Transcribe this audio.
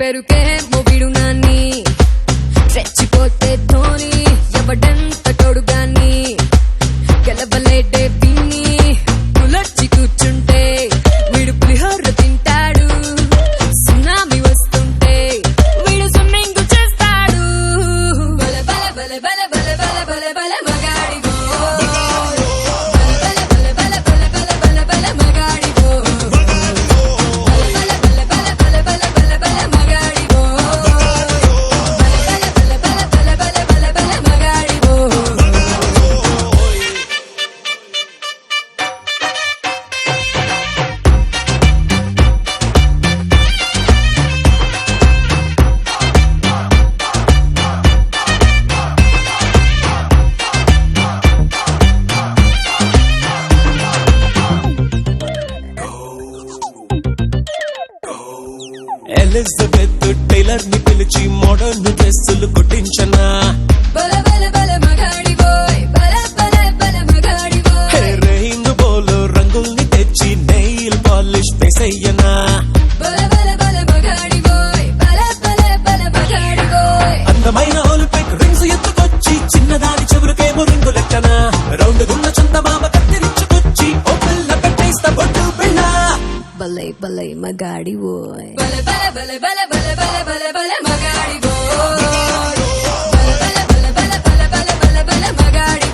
పెరుకే మొబిడు నాన్ని రెచ్చిపోతే ధోని ఎవడంత తోడుగాని గెలవలేడే పిన్ని పులర్చి కూర్చుంటే వీడు పులిహోర తింటాడు సునామీ వస్తుంటే వీడు స్విమ్మింగ్ చేస్తాడు బల బల బల బల బల బల బల బల మగాడిగో బల బల బల బల బల బల బల మగాడిగో బల బల బల బల బల బల బల మగాడిగో బల బల బల బల బల బల మగాడిగో ఎలిజబెత్ టైలర్ ని పిలిచి మోడర్న్ డ్రెస్సులు కుట్టించనా బల బల బల మగాడిగోయ్ బల బల బల మగాడిగోయ్ రెయిన్ బోలో రంగుల్ని తెచ్చి నెయిల్ పాలిష్ వేసయ్యనా బల బల బల మగాడిగోయ్ బల బల బల మగాడిగోయ్ అందమైన ఒలింపిక్ రింగ్స్ ఎత్తుకొచ్చి చిన్నదాని చెవులకేమో రింగు లెక్కన రౌండ్ గున్న చందమామ కత్తిరించుకొచ్చి ఓ పిల్ల పెట్టేస్తా బొట్టు పిల్ల బలై బలై మగాడిగోయ్ బల బల బల బల బల బల బల బల మగాడిగోయ్ బల బల బల బల బల బల బల బల మగాడి